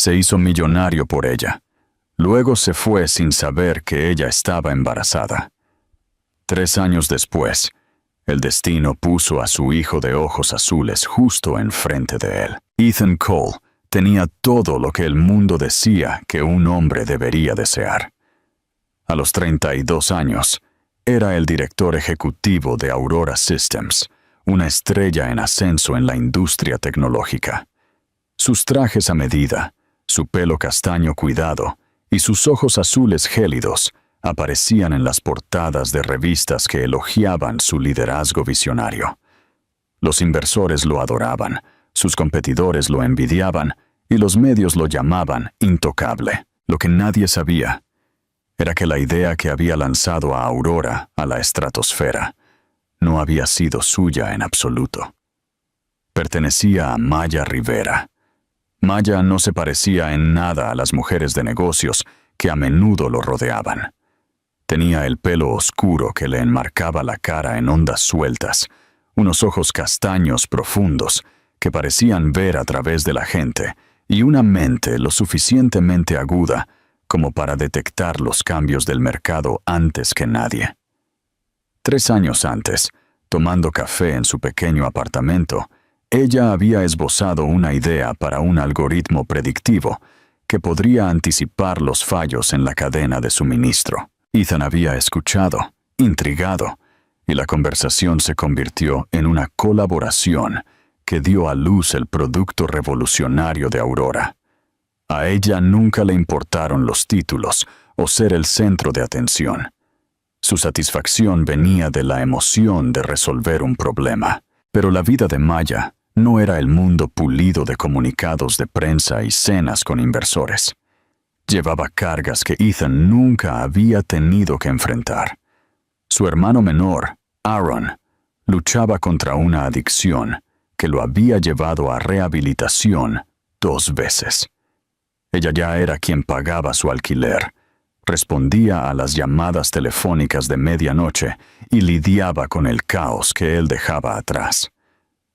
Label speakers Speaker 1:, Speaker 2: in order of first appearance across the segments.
Speaker 1: Se hizo millonario por ella. Luego se fue sin saber que ella estaba embarazada. 3 años después, el destino puso a su hijo de ojos azules justo enfrente de él. Ethan Cole tenía todo lo que el mundo decía que un hombre debería desear. A los 32 años, era el director ejecutivo de Aurora Systems, una estrella en ascenso en la industria tecnológica. Sus trajes a medida, su pelo castaño cuidado y sus ojos azules gélidos aparecían en las portadas de revistas que elogiaban su liderazgo visionario. Los inversores lo adoraban, sus competidores lo envidiaban y los medios lo llamaban intocable. Lo que nadie sabía era que la idea que había lanzado a Aurora a la estratosfera no había sido suya en absoluto. Pertenecía a Maya Rivera. Maya no se parecía en nada a las mujeres de negocios que a menudo lo rodeaban. Tenía el pelo oscuro que le enmarcaba la cara en ondas sueltas, unos ojos castaños profundos que parecían ver a través de la gente y una mente lo suficientemente aguda como para detectar los cambios del mercado antes que nadie. 3 años antes, tomando café en su pequeño apartamento, ella había esbozado una idea para un algoritmo predictivo que podría anticipar los fallos en la cadena de suministro. Ethan había escuchado, intrigado, y la conversación se convirtió en una colaboración que dio a luz el producto revolucionario de Aurora. A ella nunca le importaron los títulos o ser el centro de atención. Su satisfacción venía de la emoción de resolver un problema. Pero la vida de Maya no era el mundo pulido de comunicados de prensa y cenas con inversores. Llevaba cargas que Ethan nunca había tenido que enfrentar. Su hermano menor, Aaron, luchaba contra una adicción que lo había llevado a rehabilitación 2 veces. Ella ya era quien pagaba su alquiler, respondía a las llamadas telefónicas de medianoche y lidiaba con el caos que él dejaba atrás.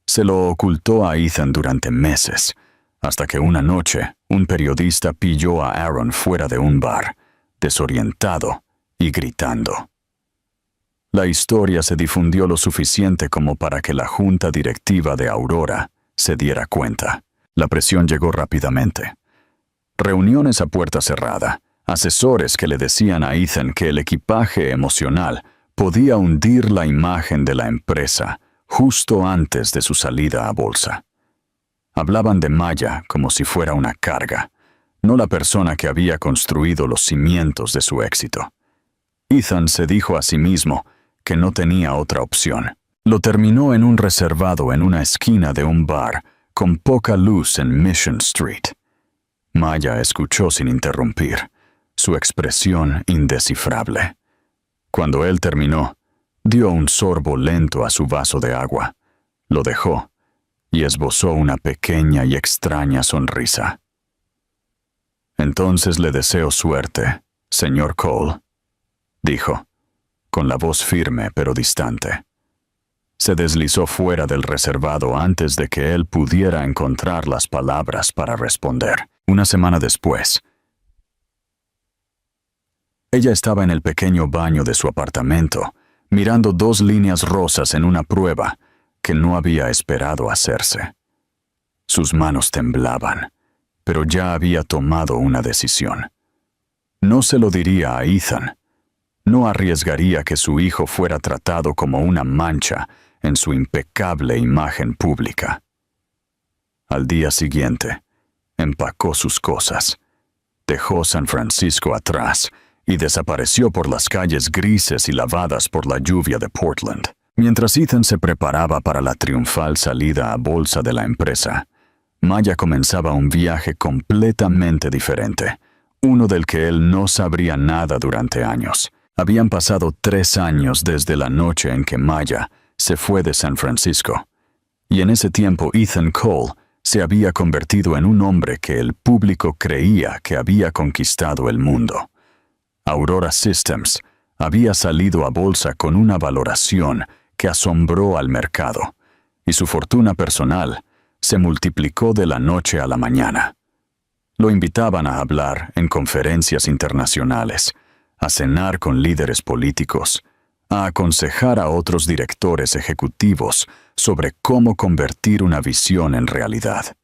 Speaker 1: Se lo ocultó a Ethan durante meses, hasta que una noche un periodista pilló a Aaron fuera de un bar, desorientado y gritando. La historia se difundió lo suficiente como para que la junta directiva de Aurora se diera cuenta. La presión llegó rápidamente. Reuniones a puerta cerrada, asesores que le decían a Ethan que el equipaje emocional podía hundir la imagen de la empresa justo antes de su salida a bolsa. Hablaban de Maya como si fuera una carga, no la persona que había construido los cimientos de su éxito. Ethan se dijo a sí mismo que no tenía otra opción. Lo terminó en un reservado en una esquina de un bar con poca luz en Mission Street. Maya escuchó sin interrumpir, su expresión indescifrable. Cuando él terminó, dio un sorbo lento a su vaso de agua, lo dejó y esbozó una pequeña y extraña sonrisa. «Entonces le deseo suerte, señor Cole», dijo, con la voz firme pero distante. Se deslizó fuera del reservado antes de que él pudiera encontrar las palabras para responder. Una semana después, ella estaba en el pequeño baño de su apartamento, mirando 2 líneas rosas en una prueba que no había esperado hacerse. Sus manos temblaban, pero ya había tomado una decisión. No se lo diría a Ethan. No arriesgaría que su hijo fuera tratado como una mancha en su impecable imagen pública. Al día siguiente, empacó sus cosas, dejó San Francisco atrás y desapareció por las calles grises y lavadas por la lluvia de Portland. Mientras Ethan se preparaba para la triunfal salida a bolsa de la empresa, Maya comenzaba un viaje completamente diferente, uno del que él no sabría nada durante años. Habían pasado 3 años desde la noche en que Maya se fue de San Francisco, y en ese tiempo Ethan Cole se había convertido en un hombre que el público creía que había conquistado el mundo. Aurora Systems había salido a bolsa con una valoración que asombró al mercado, y su fortuna personal se multiplicó de la noche a la mañana. Lo invitaban a hablar en conferencias internacionales, a cenar con líderes políticos, a aconsejar a otros directores ejecutivos sobre cómo convertir una visión en realidad.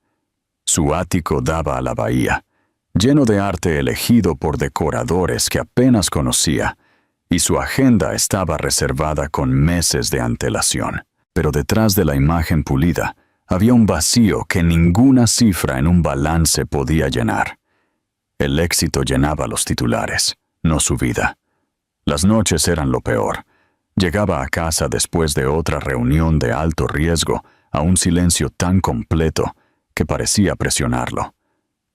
Speaker 1: Su ático daba a la bahía, lleno de arte elegido por decoradores que apenas conocía, y su agenda estaba reservada con meses de antelación. Pero detrás de la imagen pulida había un vacío que ninguna cifra en un balance podía llenar. El éxito llenaba los titulares, no su vida. Las noches eran lo peor. Llegaba a casa después de otra reunión de alto riesgo, a un silencio tan completo que parecía presionarlo.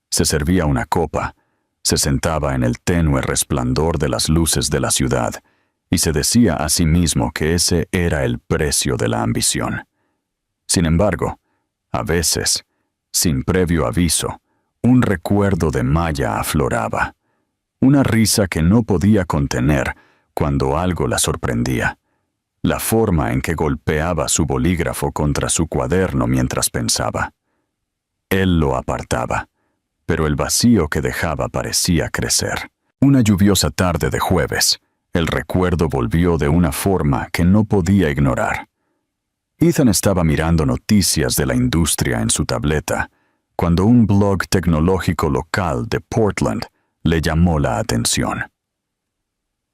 Speaker 1: Se servía una copa, se sentaba en el tenue resplandor de las luces de la ciudad y se decía a sí mismo que ese era el precio de la ambición. Sin embargo, a veces, sin previo aviso, un recuerdo de Maya afloraba, una risa que no podía contener cuando algo la sorprendía, la forma en que golpeaba su bolígrafo contra su cuaderno mientras pensaba. Él lo apartaba, pero el vacío que dejaba parecía crecer. Una lluviosa tarde de jueves, el recuerdo volvió de una forma que no podía ignorar. Ethan estaba mirando noticias de la industria en su tableta, cuando un blog tecnológico local de Portland le llamó la atención.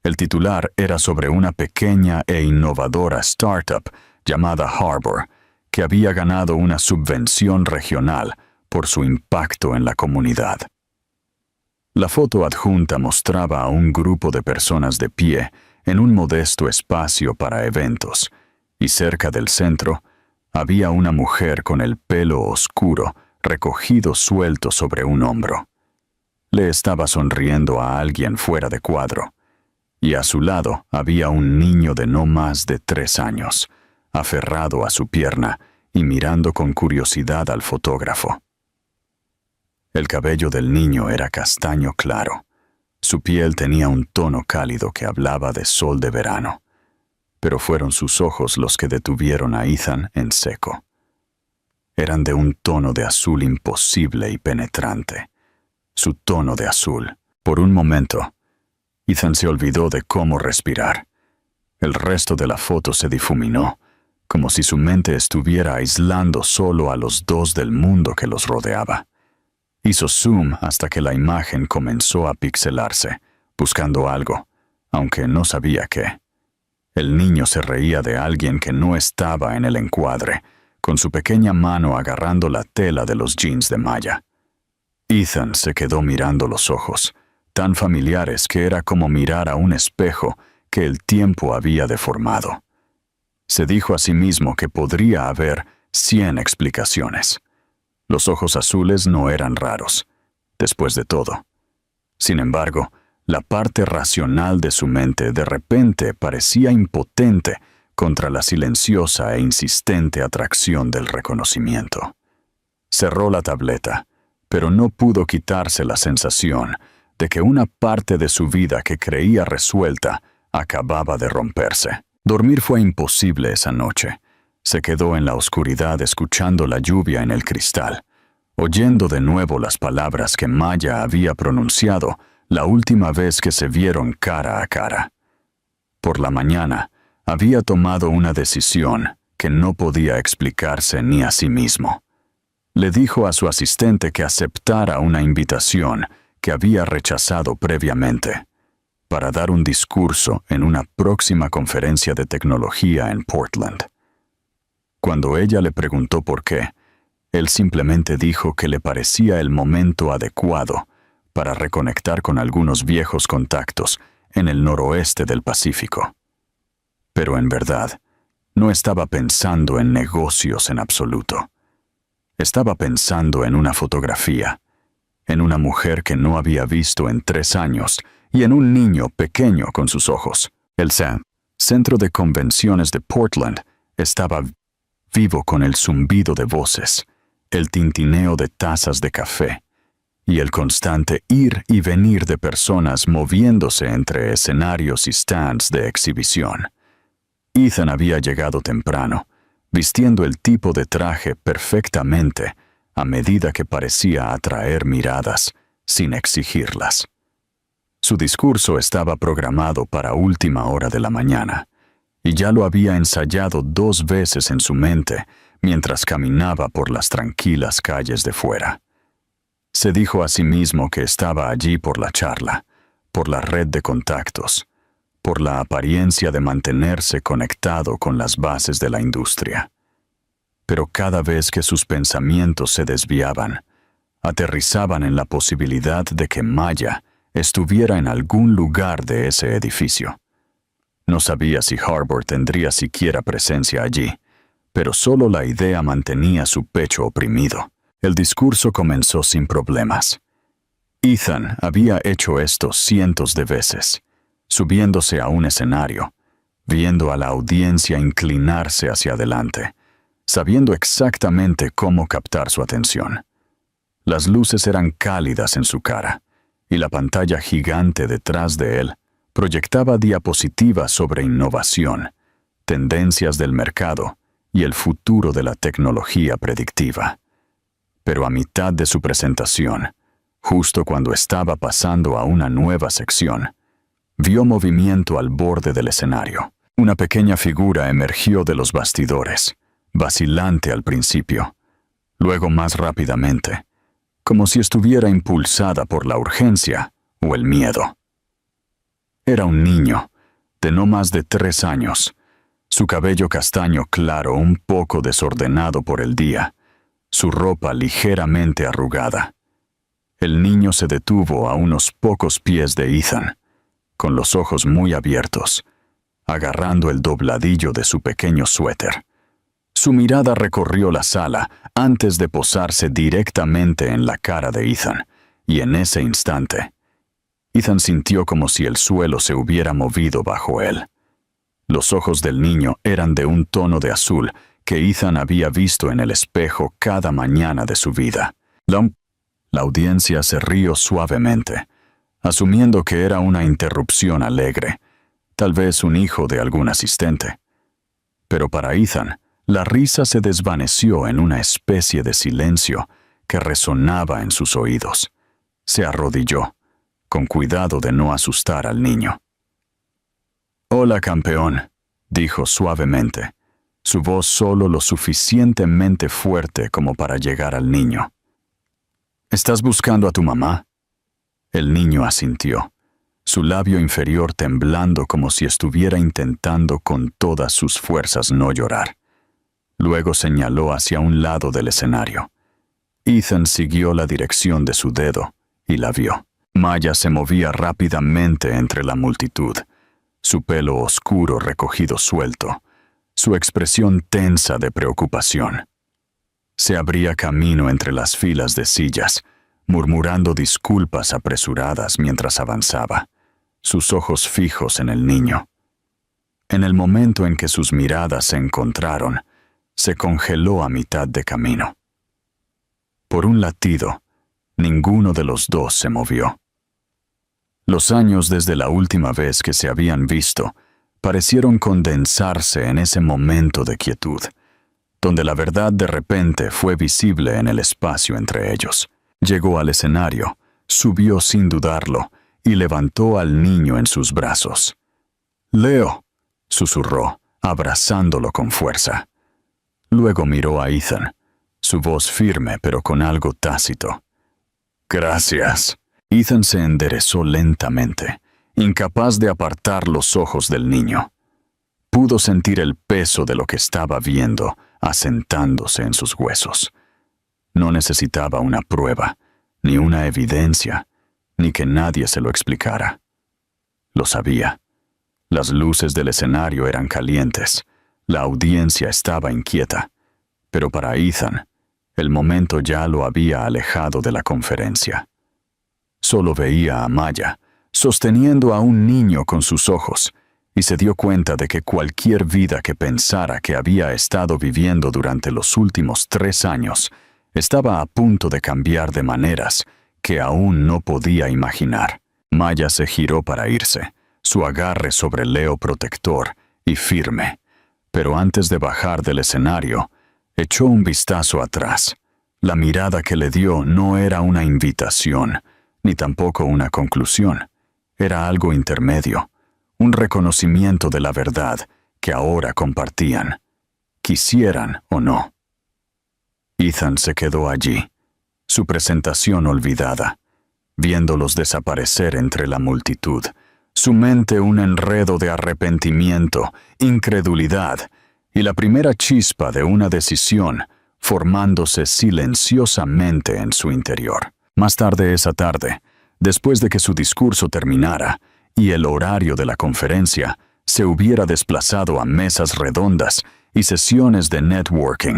Speaker 1: El titular era sobre una pequeña e innovadora startup llamada Harbor, que había ganado una subvención regional por su impacto en la comunidad. La foto adjunta mostraba a un grupo de personas de pie en un modesto espacio para eventos, y cerca del centro había una mujer con el pelo oscuro recogido suelto sobre un hombro. Le estaba sonriendo a alguien fuera de cuadro, y a su lado había un niño de no más de 3 años, aferrado a su pierna y mirando con curiosidad al fotógrafo. El cabello del niño era castaño claro. Su piel tenía un tono cálido que hablaba de sol de verano, pero fueron sus ojos los que detuvieron a Ethan en seco. Eran de un tono de azul imposible y penetrante. Su tono de azul. Por un momento, Ethan se olvidó de cómo respirar. El resto de la foto se difuminó, como si su mente estuviera aislando solo a los dos del mundo que los rodeaba. Hizo zoom hasta que la imagen comenzó a pixelarse, buscando algo, aunque no sabía qué. El niño se reía de alguien que no estaba en el encuadre, con su pequeña mano agarrando la tela de los jeans de Maya. Ethan se quedó mirando los ojos, tan familiares que era como mirar a un espejo que el tiempo había deformado. Se dijo a sí mismo que podría haber 100 explicaciones. Los ojos azules no eran raros, después de todo. Sin embargo, la parte racional de su mente de repente parecía impotente contra la silenciosa e insistente atracción del reconocimiento. Cerró la tableta, pero no pudo quitarse la sensación de que una parte de su vida que creía resuelta acababa de romperse. Dormir fue imposible esa noche. Se quedó en la oscuridad escuchando la lluvia en el cristal, oyendo de nuevo las palabras que Maya había pronunciado la última vez que se vieron cara a cara. Por la mañana, había tomado una decisión que no podía explicarse ni a sí mismo. Le dijo a su asistente que aceptara una invitación que había rechazado previamente, para dar un discurso en una próxima conferencia de tecnología en Portland. Cuando ella le preguntó por qué, él simplemente dijo que le parecía el momento adecuado para reconectar con algunos viejos contactos en el noroeste del Pacífico. Pero en verdad, no estaba pensando en negocios en absoluto. Estaba pensando en una fotografía, en una mujer que no había visto en 3 años y en un niño pequeño con sus ojos. El Centro de Convenciones de Portland estaba vivo con el zumbido de voces, el tintineo de tazas de café y el constante ir y venir de personas moviéndose entre escenarios y stands de exhibición. Ethan había llegado temprano, vistiendo el tipo de traje perfectamente, a medida que parecía atraer miradas sin exigirlas. Su discurso estaba programado para última hora de la mañana, y ya lo había ensayado 2 veces en su mente mientras caminaba por las tranquilas calles de fuera. Se dijo a sí mismo que estaba allí por la charla, por la red de contactos, por la apariencia de mantenerse conectado con las bases de la industria. Pero cada vez que sus pensamientos se desviaban, aterrizaban en la posibilidad de que Maya estuviera en algún lugar de ese edificio. No sabía si Harbour tendría siquiera presencia allí, pero solo la idea mantenía su pecho oprimido. El discurso comenzó sin problemas. Ethan había hecho esto cientos de veces, subiéndose a un escenario, viendo a la audiencia inclinarse hacia adelante, sabiendo exactamente cómo captar su atención. Las luces eran cálidas en su cara, y la pantalla gigante detrás de él proyectaba diapositivas sobre innovación, tendencias del mercado y el futuro de la tecnología predictiva. Pero a mitad de su presentación, justo cuando estaba pasando a una nueva sección, vio movimiento al borde del escenario. Una pequeña figura emergió de los bastidores, vacilante al principio, luego más rápidamente, como si estuviera impulsada por la urgencia o el miedo. Era un niño, de no más de 3 años, su cabello castaño claro un poco desordenado por el día, su ropa ligeramente arrugada. El niño se detuvo a unos pocos pies de Ethan, con los ojos muy abiertos, agarrando el dobladillo de su pequeño suéter. Su mirada recorrió la sala antes de posarse directamente en la cara de Ethan, y en ese instante, Ethan sintió como si el suelo se hubiera movido bajo él. Los ojos del niño eran de un tono de azul que Ethan había visto en el espejo cada mañana de su vida. La audiencia se rió suavemente, asumiendo que era una interrupción alegre, tal vez un hijo de algún asistente. Pero para Ethan, la risa se desvaneció en una especie de silencio que resonaba en sus oídos. Se arrodilló, con cuidado de no asustar al niño. «Hola, campeón», dijo suavemente, su voz solo lo suficientemente fuerte como para llegar al niño. «¿Estás buscando a tu mamá?» El niño asintió, su labio inferior temblando como si estuviera intentando con todas sus fuerzas no llorar. Luego señaló hacia un lado del escenario. Ethan siguió la dirección de su dedo y la vio. Maya se movía rápidamente entre la multitud, su pelo oscuro recogido suelto, su expresión tensa de preocupación. Se abría camino entre las filas de sillas, murmurando disculpas apresuradas mientras avanzaba, sus ojos fijos en el niño. En el momento en que sus miradas se encontraron, se congeló a mitad de camino. Por un latido, ninguno de los dos se movió. Los años desde la última vez que se habían visto parecieron condensarse en ese momento de quietud, donde la verdad de repente fue visible en el espacio entre ellos. Llegó al escenario, subió sin dudarlo y levantó al niño en sus brazos. «Leo», susurró, abrazándolo con fuerza. Luego miró a Ethan, su voz firme pero con algo tácito. «Gracias». Ethan se enderezó lentamente, incapaz de apartar los ojos del niño. Pudo sentir el peso de lo que estaba viendo asentándose en sus huesos. No necesitaba una prueba, ni una evidencia, ni que nadie se lo explicara. Lo sabía. Las luces del escenario eran calientes, la audiencia estaba inquieta, pero para Ethan, el momento ya lo había alejado de la conferencia. Solo veía a Maya, sosteniendo a un niño con sus ojos, y se dio cuenta de que cualquier vida que pensara que había estado viviendo durante los últimos 3 años estaba a punto de cambiar de maneras que aún no podía imaginar. Maya se giró para irse, su agarre sobre Leo protector y firme, pero antes de bajar del escenario, echó un vistazo atrás, La mirada que le dio no era una invitación, ni tampoco una conclusión. Era algo intermedio, un reconocimiento de la verdad que ahora compartían, quisieran o no. Ethan se quedó allí, su presentación olvidada, viéndolos desaparecer entre la multitud, su mente un enredo de arrepentimiento, incredulidad y la primera chispa de una decisión formándose silenciosamente en su interior. Más tarde esa tarde, después de que su discurso terminara y el horario de la conferencia se hubiera desplazado a mesas redondas y sesiones de networking,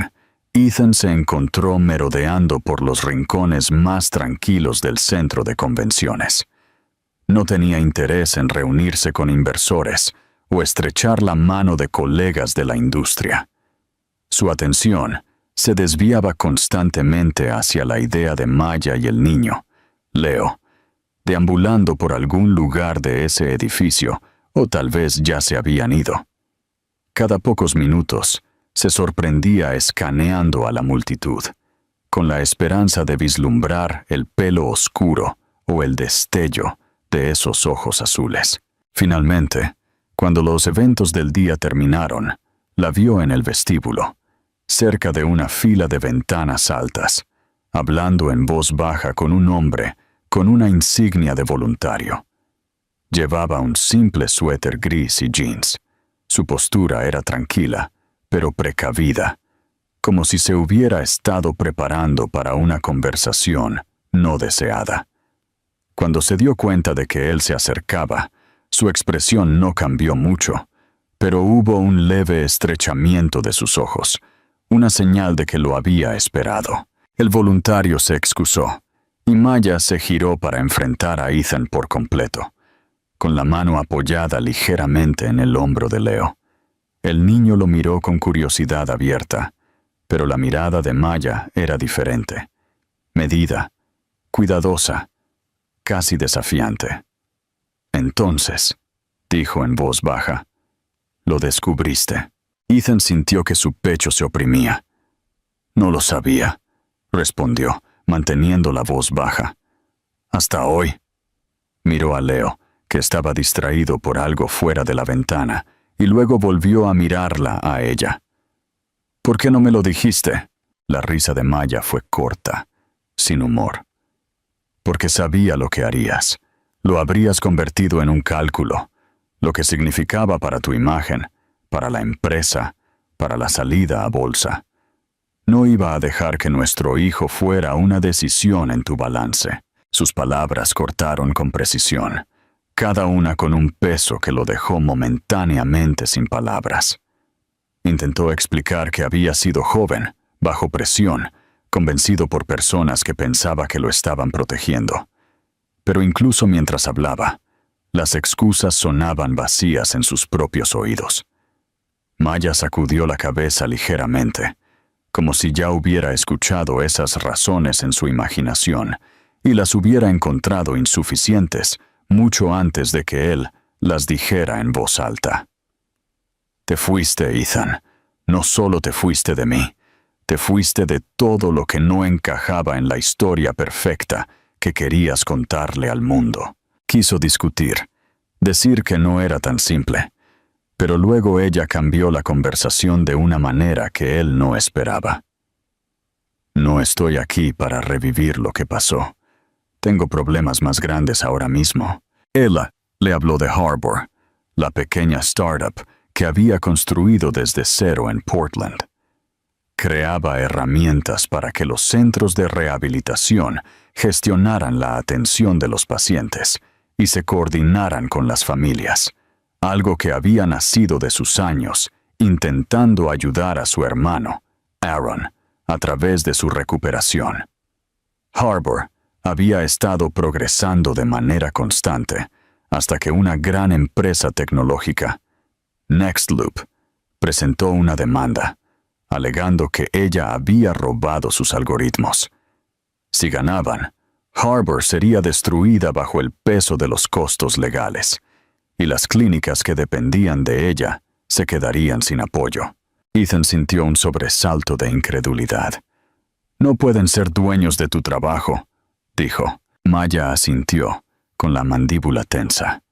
Speaker 1: Ethan se encontró merodeando por los rincones más tranquilos del centro de convenciones. No tenía interés en reunirse con inversores o estrechar la mano de colegas de la industria. Su atención se desviaba constantemente hacia la idea de Maya y el niño, Leo, deambulando por algún lugar de ese edificio, o tal vez ya se habían ido. Cada pocos minutos se sorprendía escaneando a la multitud, con la esperanza de vislumbrar el pelo oscuro o el destello de esos ojos azules. Finalmente, cuando los eventos del día terminaron, la vio en el vestíbulo, cerca de una fila de ventanas altas, hablando en voz baja con un hombre con una insignia de voluntario. Llevaba un simple suéter gris y jeans. Su postura era tranquila, pero precavida, como si se hubiera estado preparando para una conversación no deseada. Cuando se dio cuenta de que él se acercaba, su expresión no cambió mucho, pero hubo un leve estrechamiento de sus ojos, una señal de que lo había esperado. El voluntario se excusó, y Maya se giró para enfrentar a Ethan por completo, con la mano apoyada ligeramente en el hombro de Leo. El niño lo miró con curiosidad abierta, pero la mirada de Maya era diferente, medida, cuidadosa, casi desafiante. Entonces, dijo en voz baja, «Lo descubriste». Ethan sintió que su pecho se oprimía. «No lo sabía», respondió, manteniendo la voz baja. «Hasta hoy». Miró a Leo, que estaba distraído por algo fuera de la ventana, y luego volvió a mirarla a ella. «¿Por qué no me lo dijiste?» La risa de Maya fue corta, sin humor. «Porque sabía lo que harías. Lo habrías convertido en un cálculo, lo que significaba para tu imagen, para la empresa, para la salida a bolsa. No iba a dejar que nuestro hijo fuera una decisión en tu balance». Sus palabras cortaron con precisión, cada una con un peso que lo dejó momentáneamente sin palabras. Intentó explicar que había sido joven, bajo presión, convencido por personas que pensaba que lo estaban protegiendo. Pero incluso mientras hablaba, las excusas sonaban vacías en sus propios oídos. Maya sacudió la cabeza ligeramente, como si ya hubiera escuchado esas razones en su imaginación y las hubiera encontrado insuficientes mucho antes de que él las dijera en voz alta. «Te fuiste, Ethan. No solo te fuiste de mí, te fuiste de todo lo que no encajaba en la historia perfecta que querías contarle al mundo». Quiso discutir, decir que no era tan simple, pero luego ella cambió la conversación de una manera que él no esperaba. «No estoy aquí para revivir lo que pasó. Tengo problemas más grandes ahora mismo». Ella le habló de Harbor, la pequeña startup que había construido desde cero en Portland. Creaba herramientas para que los centros de rehabilitación gestionaran la atención de los pacientes y se coordinaran con las familias, algo que había nacido de sus años intentando ayudar a su hermano, Aaron, a través de su recuperación. Harbor había estado progresando de manera constante hasta que una gran empresa tecnológica, Nextloop, presentó una demanda, alegando que ella había robado sus algoritmos. Si ganaban, Harbor sería destruida bajo el peso de los costos legales, y las clínicas que dependían de ella se quedarían sin apoyo. Ethan sintió un sobresalto de incredulidad. No pueden ser dueños de tu trabajo, dijo. Maya asintió, con la mandíbula tensa.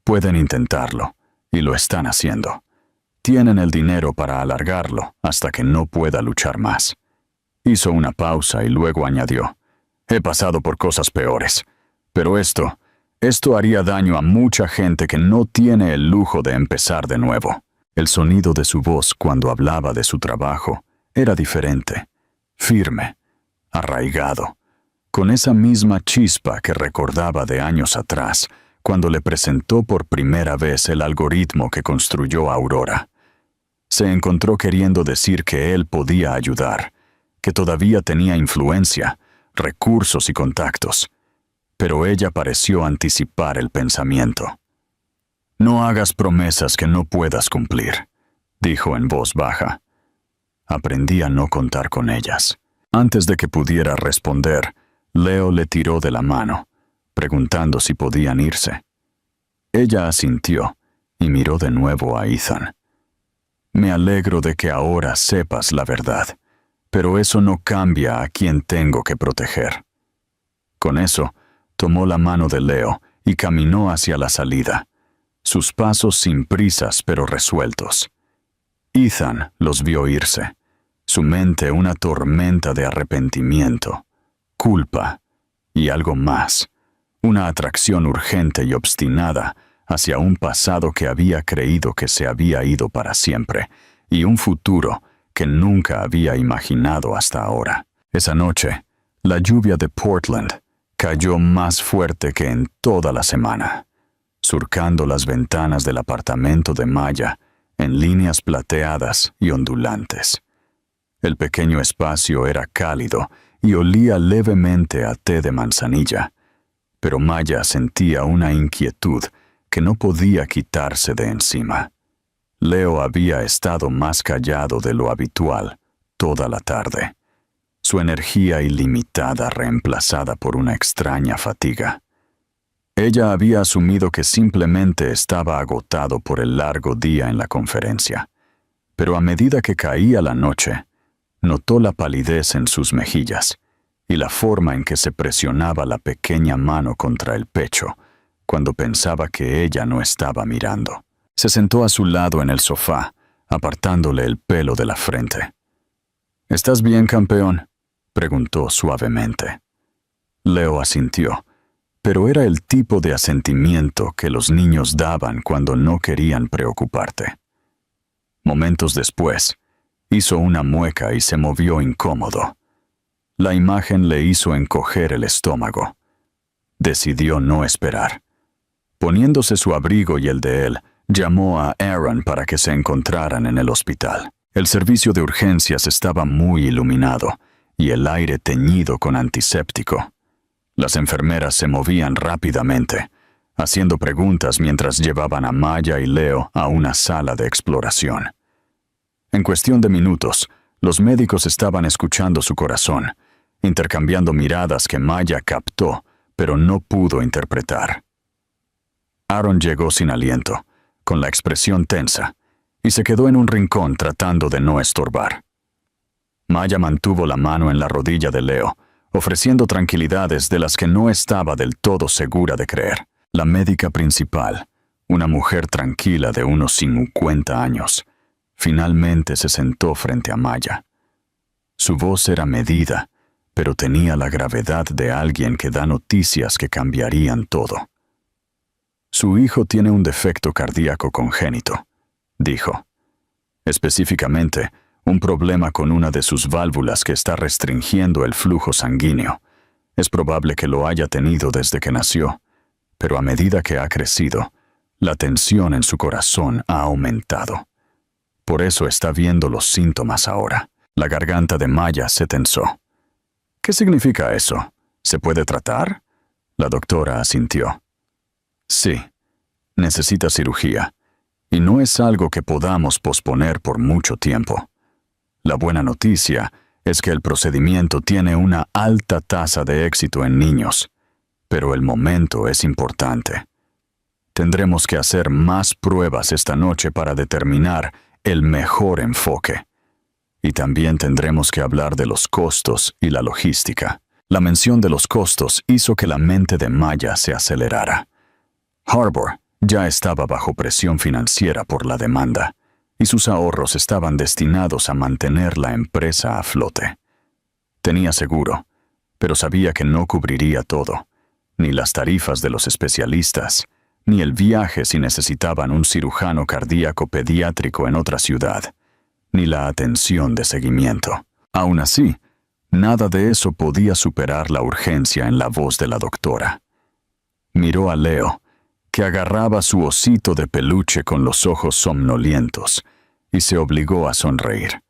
Speaker 1: Pueden intentarlo, y lo están haciendo. Tienen el dinero para alargarlo hasta que no pueda luchar más. Hizo una pausa y luego añadió, he pasado por cosas peores, pero esto haría daño a mucha gente que no tiene el lujo de empezar de nuevo. El sonido de su voz cuando hablaba de su trabajo era diferente, firme, arraigado, con esa misma chispa que recordaba de años atrás, cuando le presentó por primera vez el algoritmo que construyó Aurora. Se encontró queriendo decir que él podía ayudar, que todavía tenía influencia, recursos y contactos, pero ella pareció anticipar el pensamiento. No hagas promesas que no puedas cumplir, dijo en voz baja. Aprendí a no contar con ellas. Antes de que pudiera responder, Leo le tiró de la mano, preguntando si podían irse. Ella asintió y miró de nuevo a Ethan. Me alegro de que ahora sepas la verdad, pero eso no cambia a quien tengo que proteger. Con eso, tomó la mano de Leo y caminó hacia la salida, sus pasos sin prisas pero resueltos. Ethan los vio irse, su mente una tormenta de arrepentimiento, culpa y algo más, una atracción urgente y obstinada hacia un pasado que había creído que se había ido para siempre y un futuro que nunca había imaginado hasta ahora. Esa noche, la lluvia de Portland cayó más fuerte que en toda la semana, surcando las ventanas del apartamento de Maya en líneas plateadas y ondulantes. El pequeño espacio era cálido y olía levemente a té de manzanilla, pero Maya sentía una inquietud que no podía quitarse de encima. Leo había estado más callado de lo habitual toda la tarde, su energía ilimitada reemplazada por una extraña fatiga. Ella había asumido que simplemente estaba agotado por el largo día en la conferencia, pero a medida que caía la noche, notó la palidez en sus mejillas y la forma en que se presionaba la pequeña mano contra el pecho cuando pensaba que ella no estaba mirando. Se sentó a su lado en el sofá, apartándole el pelo de la frente. ¿Estás bien, campeón?, preguntó suavemente. Leo asintió, pero era el tipo de asentimiento que los niños daban cuando no querían preocuparte. Momentos después, hizo una mueca y se movió incómodo. La imagen le hizo encoger el estómago. Decidió no esperar. Poniéndose su abrigo y el de él, llamó a Aaron para que se encontraran en el hospital. El servicio de urgencias estaba muy iluminado y el aire teñido con antiséptico. Las enfermeras se movían rápidamente, haciendo preguntas mientras llevaban a Maya y Leo a una sala de exploración. En cuestión de minutos, los médicos estaban escuchando su corazón, intercambiando miradas que Maya captó, pero no pudo interpretar. Aaron llegó sin aliento, con la expresión tensa, y se quedó en un rincón tratando de no estorbar. Maya mantuvo la mano en la rodilla de Leo, ofreciendo tranquilidades de las que no estaba del todo segura de creer. La médica principal, una mujer tranquila de unos 50 años, finalmente se sentó frente a Maya. Su voz era medida, pero tenía la gravedad de alguien que da noticias que cambiarían todo. Su hijo tiene un defecto cardíaco congénito, dijo. Específicamente, un problema con una de sus válvulas que está restringiendo el flujo sanguíneo. Es probable que lo haya tenido desde que nació, pero a medida que ha crecido, la tensión en su corazón ha aumentado. Por eso está viendo los síntomas ahora. La garganta de Maya se tensó. ¿Qué significa eso? ¿Se puede tratar? La doctora asintió. Sí, necesita cirugía, y no es algo que podamos posponer por mucho tiempo. La buena noticia es que el procedimiento tiene una alta tasa de éxito en niños, pero el momento es importante. Tendremos que hacer más pruebas esta noche para determinar el mejor enfoque. Y también tendremos que hablar de los costos y la logística. La mención de los costos hizo que la mente de Maya se acelerara. Harbour ya estaba bajo presión financiera por la demanda, y sus ahorros estaban destinados a mantener la empresa a flote. Tenía seguro, pero sabía que no cubriría todo, ni las tarifas de los especialistas, ni el viaje si necesitaban un cirujano cardíaco pediátrico en otra ciudad, ni la atención de seguimiento. Aún así, nada de eso podía superar la urgencia en la voz de la doctora. Miró a Leo, que agarraba su osito de peluche con los ojos somnolientos, y se obligó a sonreír.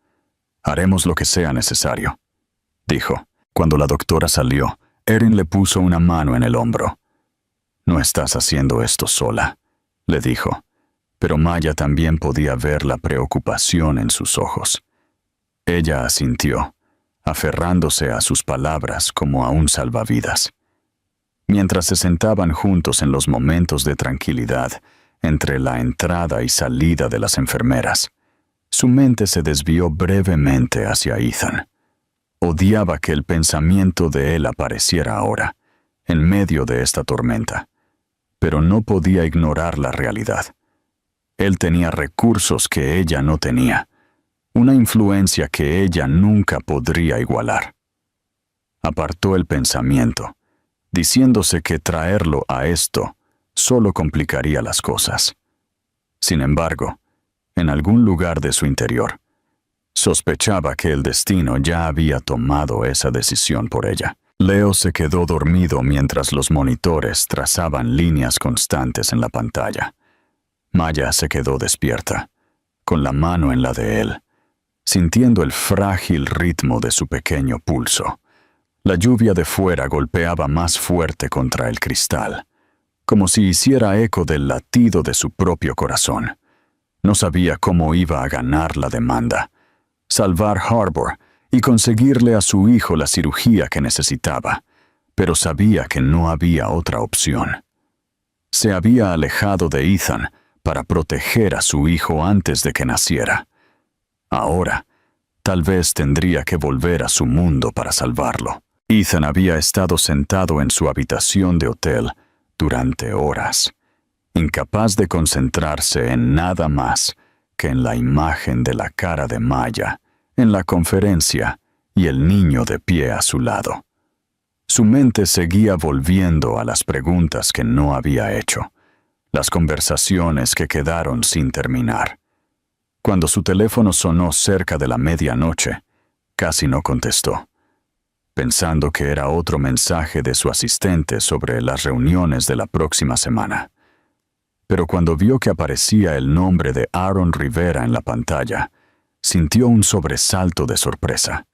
Speaker 1: «Haremos lo que sea necesario», dijo. Cuando la doctora salió, Erin le puso una mano en el hombro. «No estás haciendo esto sola», le dijo, pero Maya también podía ver la preocupación en sus ojos. Ella asintió, aferrándose a sus palabras como a un salvavidas. Mientras se sentaban juntos en los momentos de tranquilidad, entre la entrada y salida de las enfermeras, su mente se desvió brevemente hacia Ethan. Odiaba que el pensamiento de él apareciera ahora, en medio de esta tormenta, pero no podía ignorar la realidad. Él tenía recursos que ella no tenía, una influencia que ella nunca podría igualar. Apartó el pensamiento, diciéndose que traerlo a esto solo complicaría las cosas. Sin embargo, en algún lugar de su interior, sospechaba que el destino ya había tomado esa decisión por ella. Leo se quedó dormido mientras los monitores trazaban líneas constantes en la pantalla. Maya se quedó despierta, con la mano en la de él, sintiendo el frágil ritmo de su pequeño pulso. La lluvia de fuera golpeaba más fuerte contra el cristal, como si hiciera eco del latido de su propio corazón. No sabía cómo iba a ganar la demanda, salvar Harbour y conseguirle a su hijo la cirugía que necesitaba, pero sabía que no había otra opción. Se había alejado de Ethan para proteger a su hijo antes de que naciera. Ahora, tal vez tendría que volver a su mundo para salvarlo. Ethan había estado sentado en su habitación de hotel durante horas, incapaz de concentrarse en nada más que en la imagen de la cara de Maya, en la conferencia y el niño de pie a su lado. Su mente seguía volviendo a las preguntas que no había hecho, las conversaciones que quedaron sin terminar. Cuando su teléfono sonó cerca de la medianoche, casi no contestó, pensando que era otro mensaje de su asistente sobre las reuniones de la próxima semana. Pero cuando vio que aparecía el nombre de Aaron Rivera en la pantalla, sintió un sobresalto de sorpresa.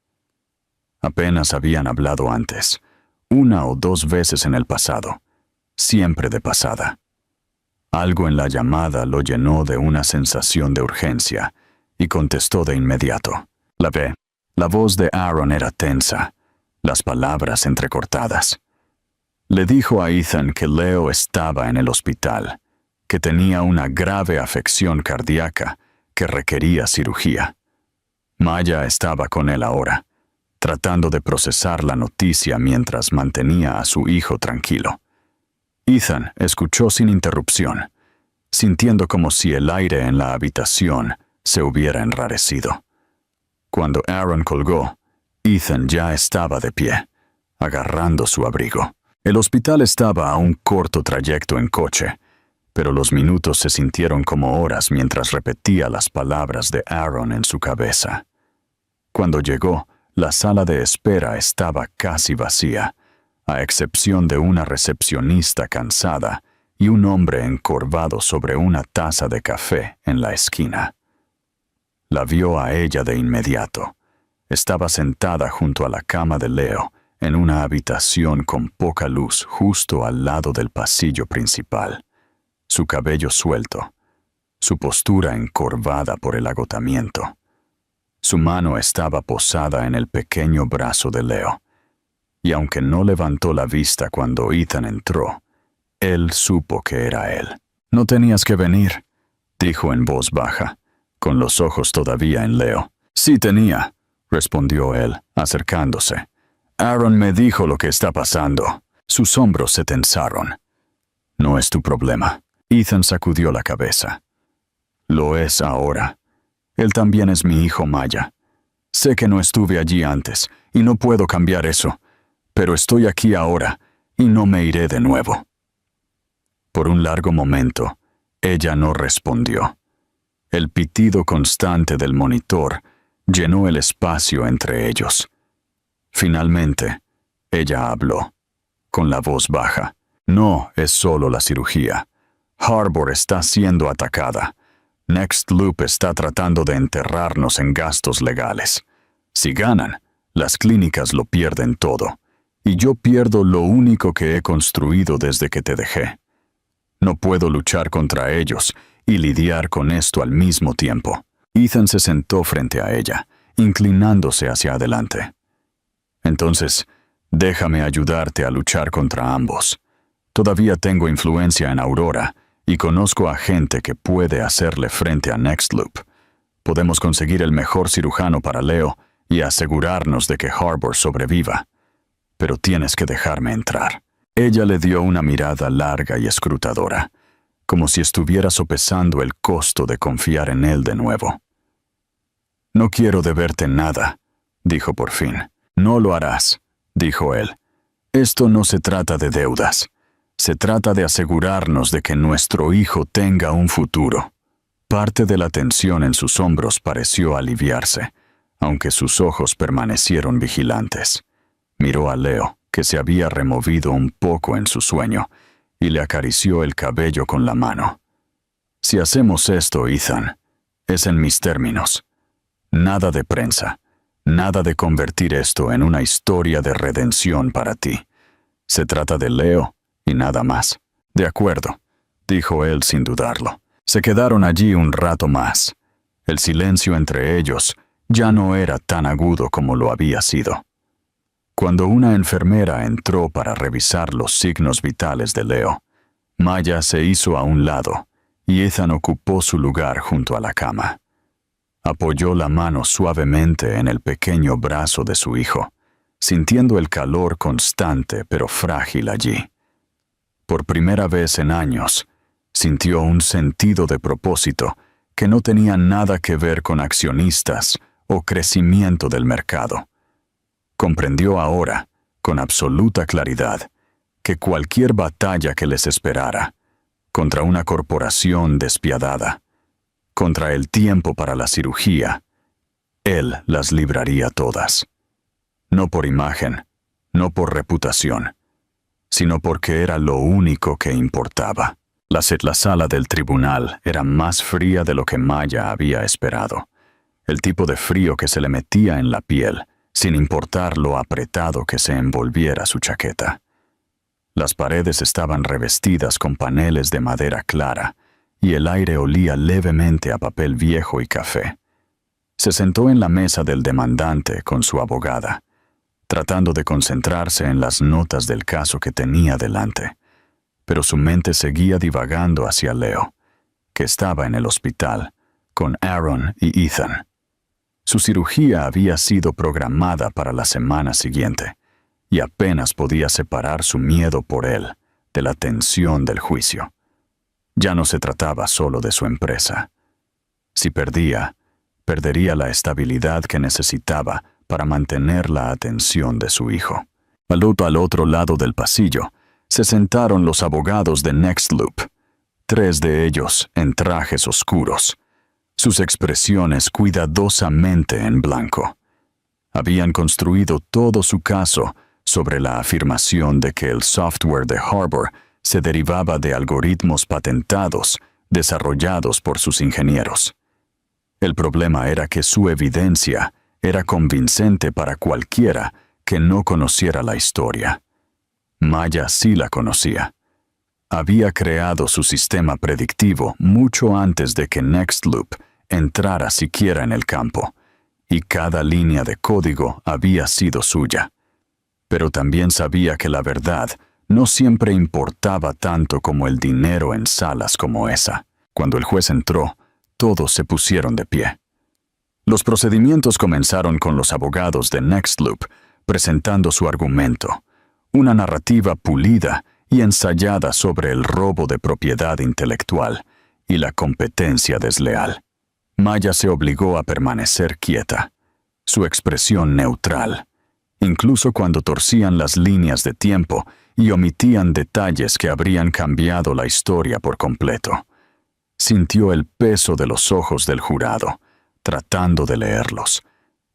Speaker 1: Apenas habían hablado antes, 1 o 2 veces en el pasado, siempre de pasada. Algo en la llamada lo llenó de una sensación de urgencia, y contestó de inmediato. La voz de Aaron era tensa, las palabras entrecortadas. Le dijo a Ethan que Leo estaba en el hospital, que tenía una grave afección cardíaca que requería cirugía. Maya estaba con él ahora, tratando de procesar la noticia mientras mantenía a su hijo tranquilo. Ethan escuchó sin interrupción, sintiendo como si el aire en la habitación se hubiera enrarecido. Cuando Aaron colgó, Ethan ya estaba de pie, agarrando su abrigo. El hospital estaba a un corto trayecto en coche, pero los minutos se sintieron como horas mientras repetía las palabras de Aaron en su cabeza. Cuando llegó, la sala de espera estaba casi vacía, a excepción de una recepcionista cansada y un hombre encorvado sobre una taza de café en la esquina. La vio a ella de inmediato. Estaba sentada junto a la cama de Leo, en una habitación con poca luz justo al lado del pasillo principal. Su cabello suelto, su postura encorvada por el agotamiento. Su mano estaba posada en el pequeño brazo de Leo, y aunque no levantó la vista cuando Ethan entró, él supo que era él. «No tenías que venir», dijo en voz baja, con los ojos todavía en Leo. Sí tenía, respondió él, acercándose. Aaron me dijo lo que está pasando. Sus hombros se tensaron. No es tu problema. Ethan sacudió la cabeza. Lo es ahora. Él también es mi hijo Maya. Sé que no estuve allí antes, y no puedo cambiar eso, pero estoy aquí ahora, y no me iré de nuevo. Por un largo momento, ella no respondió. El pitido constante del monitor llenó el espacio entre ellos. Finalmente, ella habló, con la voz baja. No es solo la cirugía. Harbor está siendo atacada. Next Loop está tratando de enterrarnos en gastos legales. Si ganan, las clínicas lo pierden todo, y yo pierdo lo único que he construido desde que te dejé. No puedo luchar contra ellos y lidiar con esto al mismo tiempo. Ethan se sentó frente a ella, inclinándose hacia adelante. Entonces, déjame ayudarte a luchar contra ambos. Todavía tengo influencia en Aurora y conozco a gente que puede hacerle frente a Next Loop. Podemos conseguir el mejor cirujano para Leo y asegurarnos de que Harbor sobreviva. Pero tienes que dejarme entrar. Ella le dio una mirada larga y escrutadora, como si estuviera sopesando el costo de confiar en él de nuevo. No quiero deberte nada, dijo por fin. No lo harás, dijo él. Esto no se trata de deudas. Se trata de asegurarnos de que nuestro hijo tenga un futuro. Parte de la tensión en sus hombros pareció aliviarse, aunque sus ojos permanecieron vigilantes. Miró a Leo, que se había removido un poco en su sueño, y le acarició el cabello con la mano. Si hacemos esto, Ethan, es en mis términos. Nada de prensa, nada de convertir esto en una historia de redención para ti. Se trata de Leo y nada más. De acuerdo, dijo él sin dudarlo. Se quedaron allí un rato más. El silencio entre ellos ya no era tan agudo como lo había sido. Cuando una enfermera entró para revisar los signos vitales de Leo, Maya se hizo a un lado y Ethan ocupó su lugar junto a la cama. Apoyó la mano suavemente en el pequeño brazo de su hijo, sintiendo el calor constante pero frágil allí. Por primera vez en años, sintió un sentido de propósito que no tenía nada que ver con accionistas o crecimiento del mercado. Comprendió ahora, con absoluta claridad, que cualquier batalla que les esperara, contra una corporación despiadada, contra el tiempo para la cirugía, él las libraría todas. No por imagen, no por reputación, sino porque era lo único que importaba. La sala del tribunal era más fría de lo que Maya había esperado. El tipo de frío que se le metía en la piel, sin importar lo apretado que se envolviera su chaqueta. Las paredes estaban revestidas con paneles de madera clara, y el aire olía levemente a papel viejo y café. Se sentó en la mesa del demandante con su abogada, tratando de concentrarse en las notas del caso que tenía delante, pero su mente seguía divagando hacia Leo, que estaba en el hospital, con Aaron y Ethan. Su cirugía había sido programada para la semana siguiente, y apenas podía separar su miedo por él de la tensión del juicio. Ya no se trataba solo de su empresa. Si perdía, perdería la estabilidad que necesitaba para mantener la atención de su hijo. Al otro lado del pasillo, se sentaron los abogados de Next Loop, 3 de ellos en trajes oscuros, sus expresiones cuidadosamente en blanco. Habían construido todo su caso sobre la afirmación de que el software de Harbor se derivaba de algoritmos patentados desarrollados por sus ingenieros. El problema era que su evidencia era convincente para cualquiera que no conociera la historia. Maya sí la conocía. Había creado su sistema predictivo mucho antes de que Next Loop entrara siquiera en el campo, y cada línea de código había sido suya. Pero también sabía que la verdad no siempre importaba tanto como el dinero en salas como esa. Cuando el juez entró, todos se pusieron de pie. Los procedimientos comenzaron con los abogados de Nextloop presentando su argumento, una narrativa pulida y ensayada sobre el robo de propiedad intelectual y la competencia desleal. Maya se obligó a permanecer quieta, su expresión neutral, incluso cuando torcían las líneas de tiempo y omitían detalles que habrían cambiado la historia por completo. Sintió el peso de los ojos del jurado, tratando de leerlos,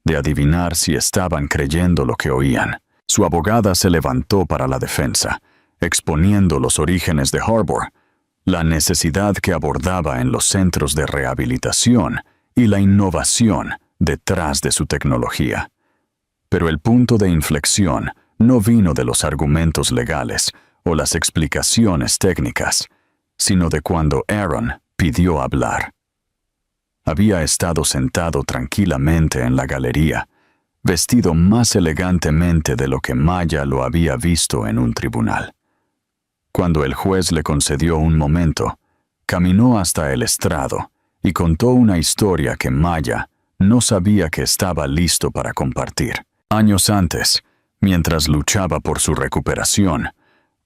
Speaker 1: de adivinar si estaban creyendo lo que oían. Su abogada se levantó para la defensa, exponiendo los orígenes de Harbor, la necesidad que abordaba en los centros de rehabilitación y la innovación detrás de su tecnología. Pero el punto de inflexión no vino de los argumentos legales o las explicaciones técnicas, sino de cuando Aaron pidió hablar. Había estado sentado tranquilamente en la galería, vestido más elegantemente de lo que Maya lo había visto en un tribunal. Cuando el juez le concedió un momento, caminó hasta el estrado y contó una historia que Maya no sabía que estaba listo para compartir. Años antes, mientras luchaba por su recuperación,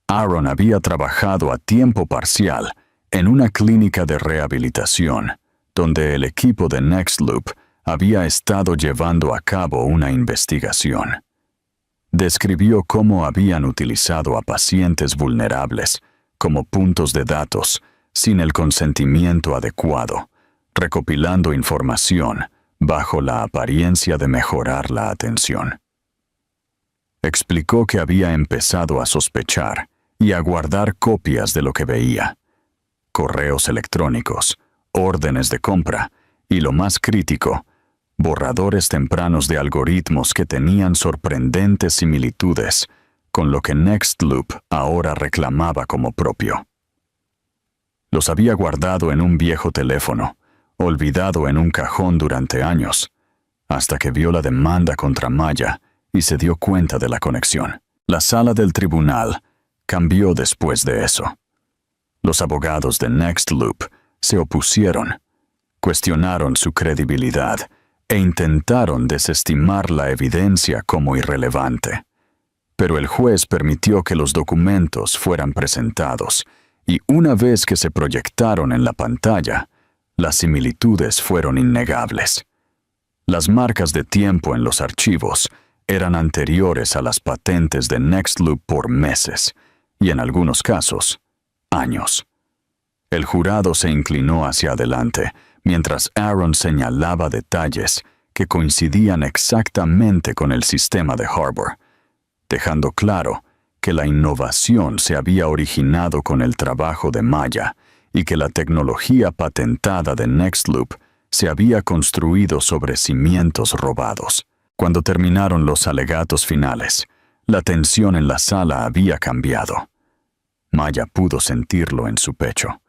Speaker 1: Aaron había trabajado a tiempo parcial en una clínica de rehabilitación, donde el equipo de Nextloop había estado llevando a cabo una investigación. Describió cómo habían utilizado a pacientes vulnerables como puntos de datos sin el consentimiento adecuado, recopilando información bajo la apariencia de mejorar la atención. Explicó que había empezado a sospechar y a guardar copias de lo que veía: correos electrónicos, órdenes de compra y, lo más crítico, borradores tempranos de algoritmos que tenían sorprendentes similitudes con lo que Nextloop ahora reclamaba como propio. Los había guardado en un viejo teléfono, olvidado en un cajón durante años, hasta que vio la demanda contra Maya y se dio cuenta de la conexión. La sala del tribunal cambió después de eso. Los abogados de Nextloop se opusieron, cuestionaron su credibilidad e intentaron desestimar la evidencia como irrelevante. Pero el juez permitió que los documentos fueran presentados, y una vez que se proyectaron en la pantalla, las similitudes fueron innegables. Las marcas de tiempo en los archivos eran anteriores a las patentes de Nextloop por meses, y en algunos casos, años. El jurado se inclinó hacia adelante, mientras Aaron señalaba detalles que coincidían exactamente con el sistema de Harbor, dejando claro que la innovación se había originado con el trabajo de Maya y que la tecnología patentada de Nextloop se había construido sobre cimientos robados. Cuando terminaron los alegatos finales, la tensión en la sala había cambiado. Maya pudo sentirlo en su pecho,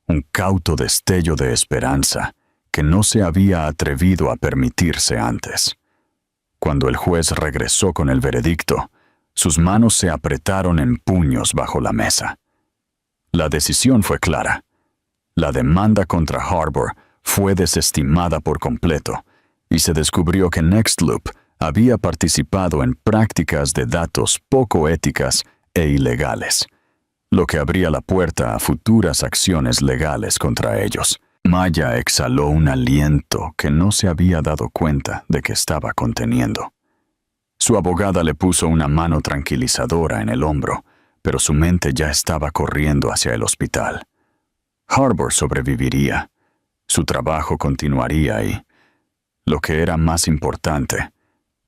Speaker 1: un cauto destello de esperanza que no se había atrevido a permitirse antes. Cuando el juez regresó con el veredicto, sus manos se apretaron en puños bajo la mesa. La decisión fue clara. La demanda contra Harbor fue desestimada por completo, y se descubrió que Nextloop había participado en prácticas de datos poco éticas e ilegales, lo que abría la puerta a futuras acciones legales contra ellos. Maya exhaló un aliento que no se había dado cuenta de que estaba conteniendo. Su abogada le puso una mano tranquilizadora en el hombro, pero su mente ya estaba corriendo hacia el hospital. Harbor sobreviviría, su trabajo continuaría y, lo que era más importante,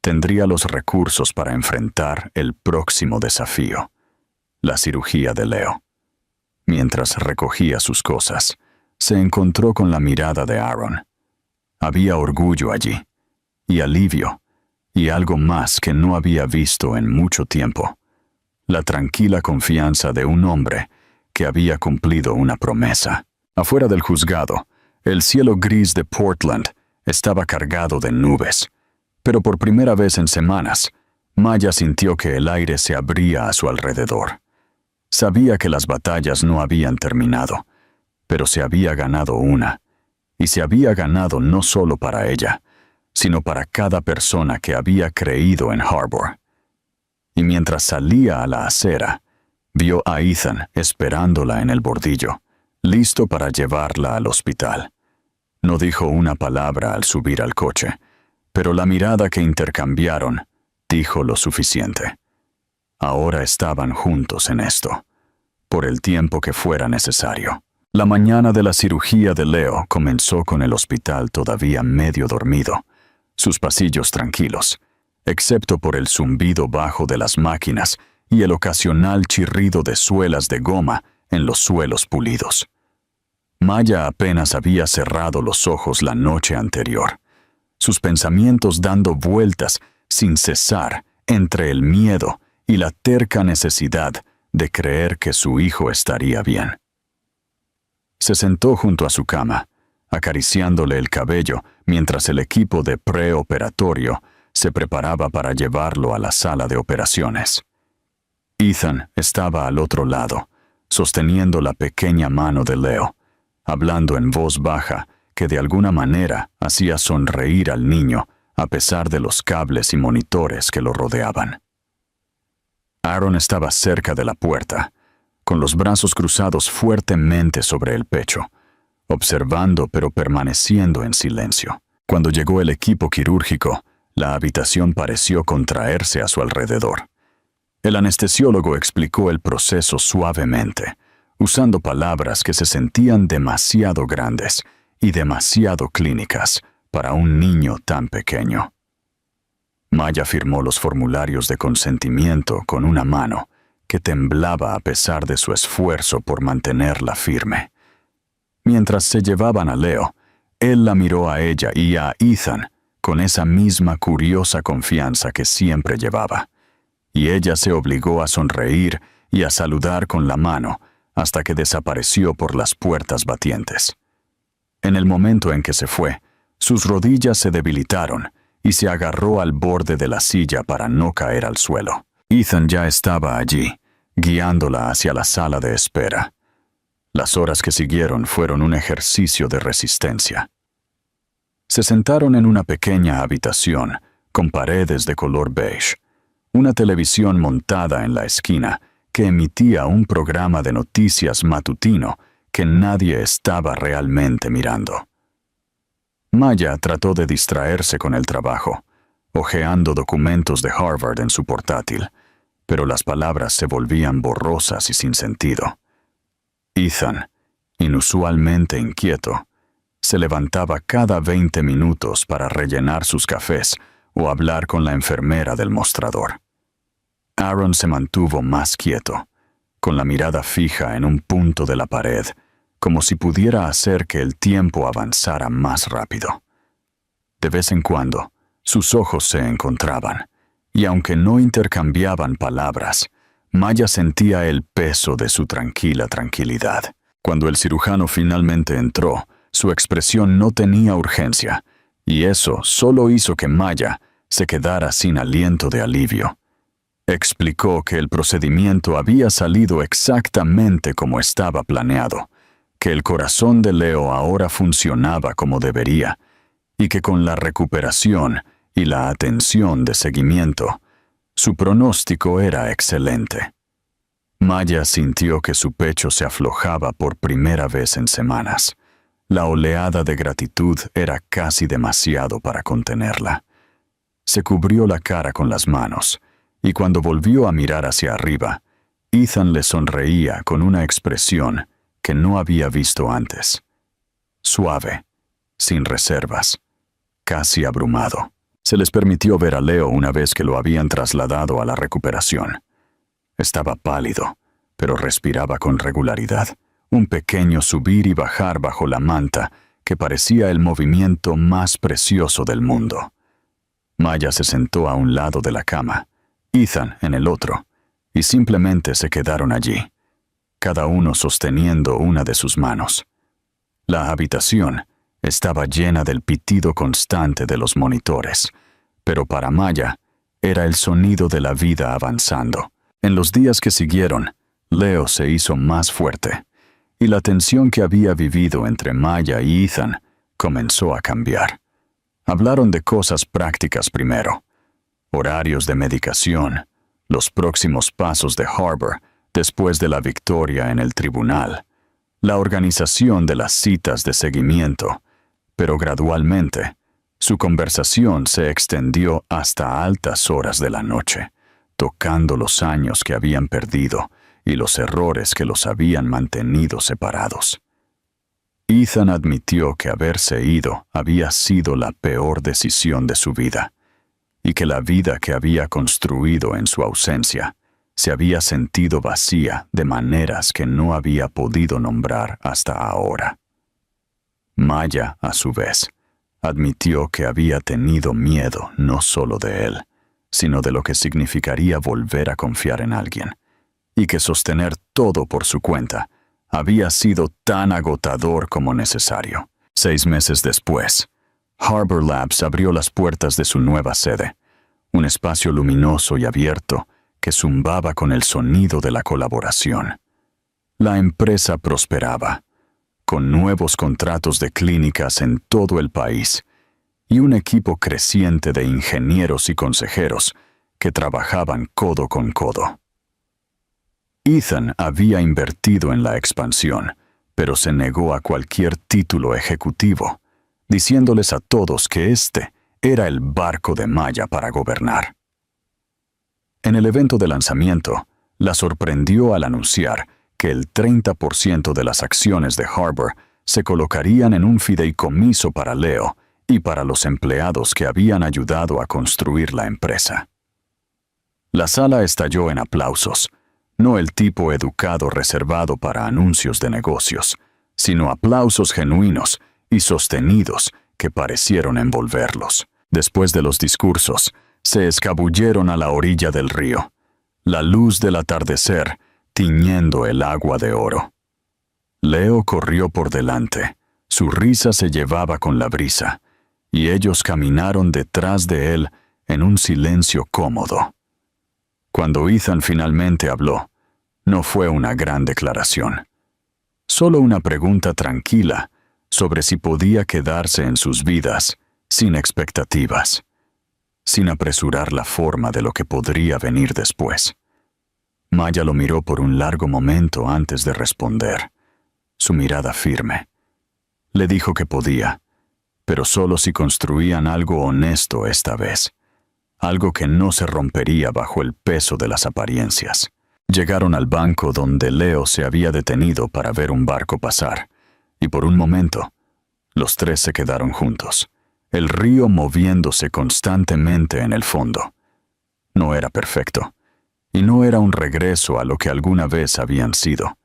Speaker 1: tendría los recursos para enfrentar el próximo desafío, la cirugía de Leo. Mientras recogía sus cosas, se encontró con la mirada de Aaron. Había orgullo allí, y alivio, y algo más que no había visto en mucho tiempo: la tranquila confianza de un hombre que había cumplido una promesa. Afuera del juzgado, el cielo gris de Portland estaba cargado de nubes, pero por primera vez en semanas, Maya sintió que el aire se abría a su alrededor. Sabía que las batallas no habían terminado, pero se había ganado una, y se había ganado no solo para ella, sino para cada persona que había creído en Harbour. Y mientras salía a la acera, vio a Ethan esperándola en el bordillo, listo para llevarla al hospital. No dijo una palabra al subir al coche, pero la mirada que intercambiaron dijo lo suficiente. Ahora estaban juntos en esto, por el tiempo que fuera necesario. La mañana de la cirugía de Leo comenzó con el hospital todavía medio dormido, sus pasillos tranquilos, excepto por el zumbido bajo de las máquinas y el ocasional chirrido de suelas de goma en los suelos pulidos. Maya apenas había cerrado los ojos la noche anterior, sus pensamientos dando vueltas sin cesar entre el miedo y la terca necesidad de creer que su hijo estaría bien. Se sentó junto a su cama, acariciándole el cabello mientras el equipo de preoperatorio se preparaba para llevarlo a la sala de operaciones. Ethan estaba al otro lado, sosteniendo la pequeña mano de Leo, hablando en voz baja que de alguna manera hacía sonreír al niño a pesar de los cables y monitores que lo rodeaban. Aaron estaba cerca de la puerta, con los brazos cruzados fuertemente sobre el pecho, observando pero permaneciendo en silencio. Cuando llegó el equipo quirúrgico, la habitación pareció contraerse a su alrededor. El anestesiólogo explicó el proceso suavemente, usando palabras que se sentían demasiado grandes y demasiado clínicas para un niño tan pequeño. Maya firmó los formularios de consentimiento con una mano que temblaba a pesar de su esfuerzo por mantenerla firme. Mientras se llevaban a Leo, él la miró a ella y a Ethan con esa misma curiosa confianza que siempre llevaba, y ella se obligó a sonreír y a saludar con la mano hasta que desapareció por las puertas batientes. En el momento en que se fue, sus rodillas se debilitaron y se agarró al borde de la silla para no caer al suelo. Ethan ya estaba allí, guiándola hacia la sala de espera. Las horas que siguieron fueron un ejercicio de resistencia. Se sentaron en una pequeña habitación, con paredes de color beige, una televisión montada en la esquina que emitía un programa de noticias matutino que nadie estaba realmente mirando. Maya trató de distraerse con el trabajo, hojeando documentos de Harvard en su portátil, pero las palabras se volvían borrosas y sin sentido. Ethan, inusualmente inquieto, se levantaba cada 20 minutos para rellenar sus cafés o hablar con la enfermera del mostrador. Aaron se mantuvo más quieto, con la mirada fija en un punto de la pared, como si pudiera hacer que el tiempo avanzara más rápido. De vez en cuando, sus ojos se encontraban, y aunque no intercambiaban palabras, Maya sentía el peso de su tranquila tranquilidad. Cuando el cirujano finalmente entró, su expresión no tenía urgencia, y eso solo hizo que Maya se quedara sin aliento de alivio. Explicó que el procedimiento había salido exactamente como estaba planeado, que el corazón de Leo ahora funcionaba como debería, y que con la recuperación y la atención de seguimiento, su pronóstico era excelente. Maya sintió que su pecho se aflojaba por primera vez en semanas. La oleada de gratitud era casi demasiado para contenerla. Se cubrió la cara con las manos, y cuando volvió a mirar hacia arriba, Ethan le sonreía con una expresión que no había visto antes. Suave, sin reservas, casi abrumado. Se les permitió ver a Leo una vez que lo habían trasladado a la recuperación. Estaba pálido, pero respiraba con regularidad, un pequeño subir y bajar bajo la manta que parecía el movimiento más precioso del mundo. Maya se sentó a un lado de la cama, Ethan en el otro, y simplemente se quedaron allí, cada uno sosteniendo una de sus manos. La habitación estaba llena del pitido constante de los monitores, pero para Maya era el sonido de la vida avanzando. En los días que siguieron, Leo se hizo más fuerte, y la tensión que había vivido entre Maya y Ethan comenzó a cambiar. Hablaron de cosas prácticas primero: horarios de medicación, los próximos pasos de Harbour después de la victoria en el tribunal, la organización de las citas de seguimiento, pero gradualmente su conversación se extendió hasta altas horas de la noche, tocando los años que habían perdido y los errores que los habían mantenido separados. Ethan admitió que haberse ido había sido la peor decisión de su vida, y que la vida que había construido en su ausencia se había sentido vacía de maneras que no había podido nombrar hasta ahora. Maya, a su vez, admitió que había tenido miedo no solo de él, sino de lo que significaría volver a confiar en alguien, y que sostener todo por su cuenta había sido tan agotador como necesario. 6 meses después, Harbour Labs abrió las puertas de su nueva sede, un espacio luminoso y abierto que zumbaba con el sonido de la colaboración. La empresa prosperaba, con nuevos contratos de clínicas en todo el país y un equipo creciente de ingenieros y consejeros que trabajaban codo con codo. Ethan había invertido en la expansión, pero se negó a cualquier título ejecutivo, diciéndoles a todos que este era el barco de Maya para gobernar. En el evento de lanzamiento, la sorprendió al anunciar que el 30% de las acciones de Harbour se colocarían en un fideicomiso para Leo y para los empleados que habían ayudado a construir la empresa. La sala estalló en aplausos, no el tipo educado reservado para anuncios de negocios, sino aplausos genuinos y sostenidos que parecieron envolverlos. Después de los discursos, se escabulleron a la orilla del río, la luz del atardecer tiñendo el agua de oro. Leo corrió por delante, su risa se llevaba con la brisa, y ellos caminaron detrás de él en un silencio cómodo. Cuando Ethan finalmente habló, no fue una gran declaración, solo una pregunta tranquila sobre si podía quedarse en sus vidas sin expectativas, sin apresurar la forma de lo que podría venir después. Maya lo miró por un largo momento antes de responder, su mirada firme. Le dijo que podía, pero solo si construían algo honesto esta vez, algo que no se rompería bajo el peso de las apariencias. Llegaron al banco donde Leo se había detenido para ver un barco pasar, y por un momento, los tres se quedaron juntos, el río moviéndose constantemente en el fondo. No era perfecto, y no era un regreso a lo que alguna vez habían sido.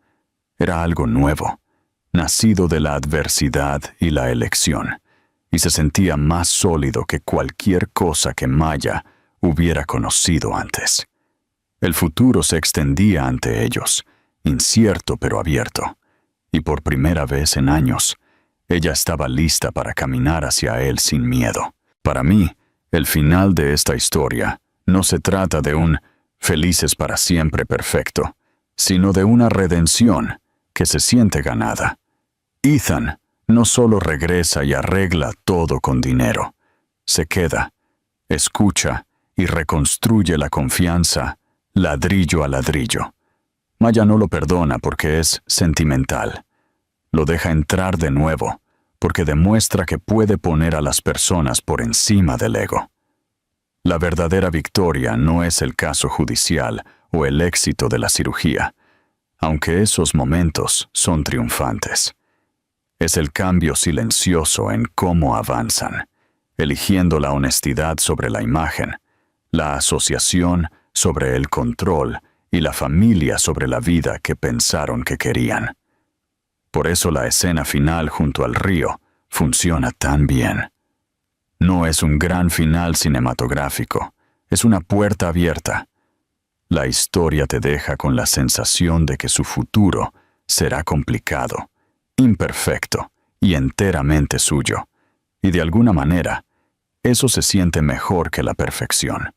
Speaker 1: Era algo nuevo, nacido de la adversidad y la elección, y se sentía más sólido que cualquier cosa que Maya hubiera conocido antes. El futuro se extendía ante ellos, incierto pero abierto, y por primera vez en años, ella estaba lista para caminar hacia él sin miedo. Para mí, el final de esta historia no se trata de un felices para siempre perfecto, sino de una redención que se siente ganada. Ethan no solo regresa y arregla todo con dinero, se queda, escucha y reconstruye la confianza ladrillo a ladrillo. Maya no lo perdona porque es sentimental. Lo deja entrar de nuevo porque demuestra que puede poner a las personas por encima del ego. La verdadera victoria no es el caso judicial o el éxito de la cirugía, aunque esos momentos son triunfantes. Es el cambio silencioso en cómo avanzan, eligiendo la honestidad sobre la imagen, la asociación sobre el control y la familia sobre la vida que pensaron que querían. Por eso la escena final junto al río funciona tan bien. No es un gran final cinematográfico, es una puerta abierta. La historia te deja con la sensación de que su futuro será complicado, imperfecto y enteramente suyo, y de alguna manera, eso se siente mejor que la perfección.